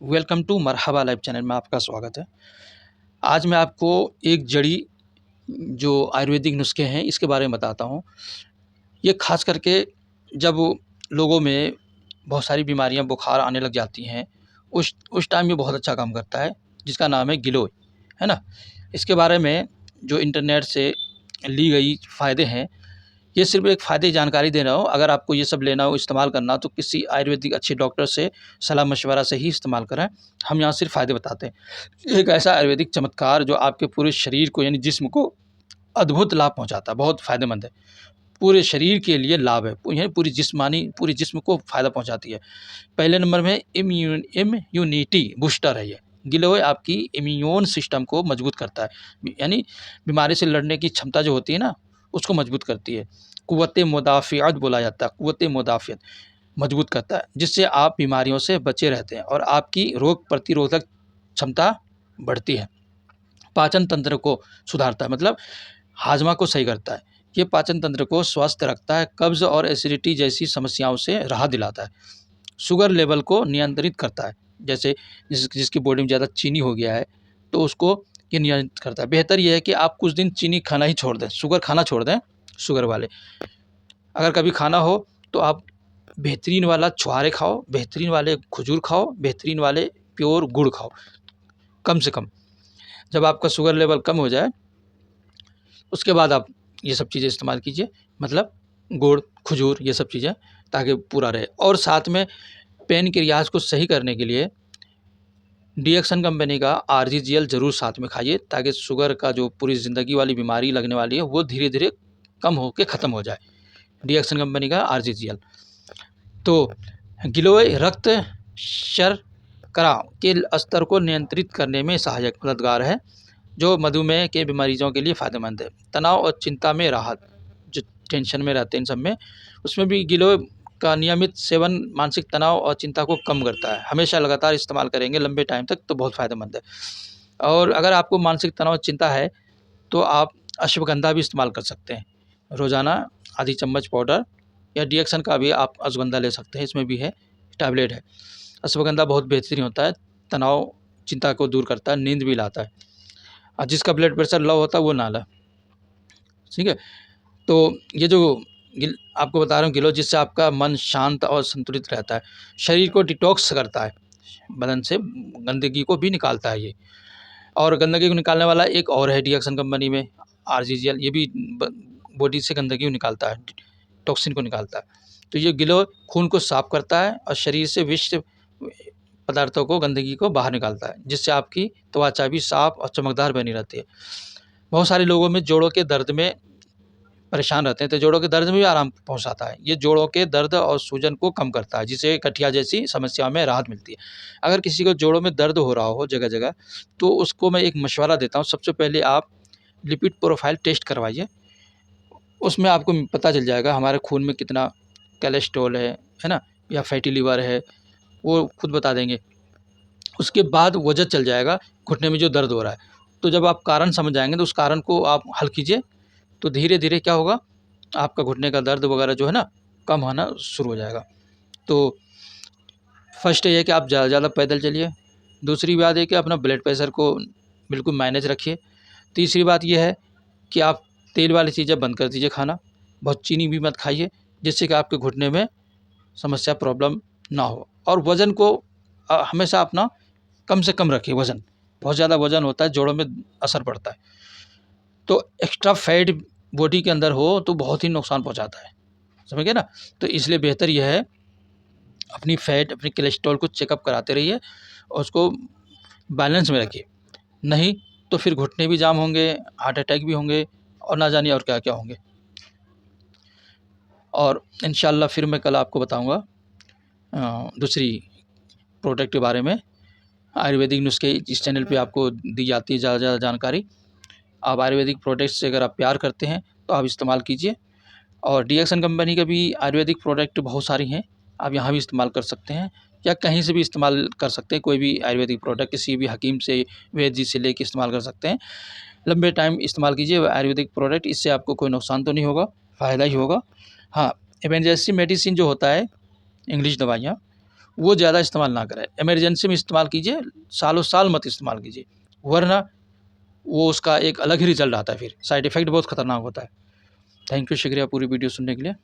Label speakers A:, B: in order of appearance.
A: Welcome to Marhaba live channel में आपका स्वागत है। आज मैं आपको एक जड़ी जो आयुर्वेदिक नुस्खे हैं इसके बारे में बताता हूँ। ये ख़ास करके जब लोगों में बहुत सारी बीमारियाँ बुखार आने लग जाती हैं, उस टाइम ये बहुत अच्छा काम करता है, जिसका नाम है गिलोय, है ना? इसके बारे में जो इंटरनेट से ली गई फ़ायदे हैं, ये सिर्फ़ एक फ़ायदे की जानकारी दे रहा हूँ। अगर आपको ये सब लेना हो, इस्तेमाल करना हो तो किसी आयुर्वेदिक अच्छे डॉक्टर से सलाह-मशवरा से ही इस्तेमाल करें। हम यहाँ सिर्फ़ फ़ायदे बताते हैं। एक ऐसा आयुर्वेदिक चमत्कार जो आपके पूरे शरीर को यानी जिस्म को अद्भुत लाभ पहुँचाता है, बहुत फ़ायदेमंद है। पूरे शरीर के लिए लाभ है, यानी पूरी जिस्म को फ़ायदा पहुँचाती है। पहले नंबर में इम्यूनिटी बूस्टर है ये। गिलोय आपकी इम्यून सिस्टम को मजबूत करता है, यानी बीमारी से लड़ने की क्षमता जो होती है ना, उसको मजबूत करती है। कुव्वत मुदाफ़ियत बोला जाता है, कुव्वत मुदाफ़ियत मजबूत करता है, जिससे आप बीमारियों से बचे रहते हैं और आपकी रोग प्रतिरोधक क्षमता बढ़ती है। पाचन तंत्र को सुधारता है, मतलब हाजमा को सही करता है। ये पाचन तंत्र को स्वस्थ रखता है, कब्ज़ और एसिडिटी जैसी समस्याओं से राहत दिलाता है। शुगर लेवल को नियंत्रित करता है, जैसे जिसकी बॉडी में ज़्यादा चीनी हो गया है, तो उसको ये नियंत्रित करता है। बेहतर ये है कि आप कुछ दिन चीनी खाना ही छोड़ दें, शुगर खाना छोड़ दें, शुगर वाले। अगर कभी खाना हो तो आप बेहतरीन वाला छुहारे खाओ, बेहतरीन वाले खजूर खाओ, बेहतरीन वाले प्योर गुड़ खाओ, कम से कम। जब आपका शुगर लेवल कम हो जाए, उसके बाद आप ये सब चीज़ें इस्तेमाल कीजिए, मतलब गुड़, खजूर ये सब चीज़ें, ताकि पूरा रहे। और साथ में पेनक्रियाज़ को सही करने के लिए डीएक्सन कंपनी का आरजीजीएल ज़रूर साथ में खाइए, ताकि शुगर का जो पूरी ज़िंदगी वाली बीमारी लगने वाली है, वो धीरे-धीरे कम होके ख़त्म हो जाए। डीएक्सन कंपनी का आरजीजीएल। तो गिलोय रक्त शर्करा के स्तर को नियंत्रित करने में सहायक मददगार है, जो मधुमेह के मरीजों के लिए फ़ायदेमंद है। तनाव और चिंता में राहत, जो टेंशन में रहते हैं इन सब में, उसमें भी गिलोय का नियमित सेवन मानसिक तनाव और चिंता को कम करता है। हमेशा लगातार इस्तेमाल करेंगे लंबे टाइम तक तो बहुत फ़ायदेमंद है। और अगर आपको मानसिक तनाव चिंता है तो आप अश्वगंधा भी इस्तेमाल कर सकते हैं। रोज़ाना आधी चम्मच पाउडर, या डीएक्सन का भी आप अश्वगंधा ले सकते हैं, इसमें भी है, टैबलेट है। अश्वगंधा बहुत बेहतरीन होता है, तनाव चिंता को दूर करता है, नींद भी लाता है। और जिसका ब्लड प्रेशर लो होता है वो ना लें, ठीक है? तो ये जो आपको बता रहा हूँ गिलोय, जिससे आपका मन शांत और संतुलित रहता है, शरीर को डिटॉक्स करता है, बदन से गंदगी को भी निकालता है ये। और गंदगी को निकालने वाला एक और है डीएक्सन कंपनी में, आरजीजीएल, ये भी बॉडी से गंदगी को निकालता है, टॉक्सिन को निकालता है। तो ये गिलोय खून को साफ़ करता है और शरीर से विषिष्ट पदार्थों को, गंदगी को बाहर निकालता है, जिससे आपकी त्वचा भी साफ़ और चमकदार बनी रहती है। बहुत सारे लोगों में जोड़ों के दर्द में परेशान रहते हैं, तो जोड़ों के दर्द में भी आराम पहुँचाता है। ये जोड़ों के दर्द और सूजन को कम करता है, जिससे गठिया जैसी समस्याओं में राहत मिलती है। अगर किसी को जोड़ों में दर्द हो रहा हो जगह-जगह, तो उसको मैं एक मशवरा देता हूँ। सबसे पहले आप लिपिड प्रोफाइल टेस्ट करवाइए। उसमें आपको पता चल जाएगा हमारे खून में कितना कोलेस्ट्रॉल है ना? या फैटी लिवर है, वो खुद बता देंगे। उसके बाद वजह चल जाएगा घुटने में जो दर्द हो रहा है। तो जब आप कारण समझ जाएँगे तो उस कारण को आप हल कीजिए, तो धीरे-धीरे क्या होगा, आपका घुटने का दर्द वगैरह जो है ना, कम होना शुरू हो जाएगा। तो फर्स्ट ये है कि आप ज़्यादा से ज़्यादा पैदल चलिए। दूसरी बात है कि अपना ब्लड प्रेशर को बिल्कुल मैनेज रखिए। तीसरी बात ये है कि आप तेल वाली चीज़ें बंद कर दीजिए खाना। बहुत चीनी भी मत खाइए, जिससे कि आपके घुटने में समस्या, प्रॉब्लम ना हो। और वज़न को हमेशा अपना कम से कम रखिए वज़न। बहुत ज़्यादा वज़न होता है, जोड़ों में असर पड़ता है। तो एक्स्ट्रा फैट बॉडी के अंदर हो तो बहुत ही नुकसान पहुँचाता है, समझ गए ना? तो इसलिए बेहतर यह है, अपनी फैट, अपनी कोलेस्ट्रॉल को चेकअप कराते रहिए और उसको बैलेंस में रखिए। नहीं तो फिर घुटने भी जाम होंगे, हार्ट अटैक भी होंगे और ना जानिए और क्या-क्या होंगे। और इंशाअल्लाह फिर मैं कल आपको बताऊँगा दूसरी प्रोडक्ट के बारे में। आयुर्वेदिक नुस्खे इस चैनल पे आपको दी जाती है ज़्यादा से ज़्यादा जानकारी। आप आयुर्वेदिक प्रोडक्ट से अगर आप प्यार करते हैं तो आप इस्तेमाल कीजिए। और डीएक्सन कंपनी का भी आयुर्वेदिक प्रोडक्ट बहुत सारी हैं, आप यहाँ भी इस्तेमाल कर सकते हैं या कहीं से भी इस्तेमाल कर सकते हैं। कोई भी आयुर्वेदिक प्रोडक्ट किसी भी हकीम से, वैद्य जी से लेके इस्तेमाल कर सकते हैं। लंबे टाइम इस्तेमाल कीजिए आयुर्वेदिक प्रोडक्ट, इससे आपको कोई नुकसान तो नहीं होगा, फ़ायदा ही होगा। हाँ, इमरजेंसी मेडिसिन जो होता है, इंग्लिश दवाइयाँ, वो ज़्यादा इस्तेमाल ना करें। इमरजेंसी में इस्तेमाल कीजिए, सालों साल मत इस्तेमाल कीजिए, वरना वो उसका एक अलग ही रिज़ल्ट आता है, फिर साइड इफ़ेक्ट बहुत ख़तरनाक होता है। थैंक यू, शुक्रिया पूरी वीडियो सुनने के लिए।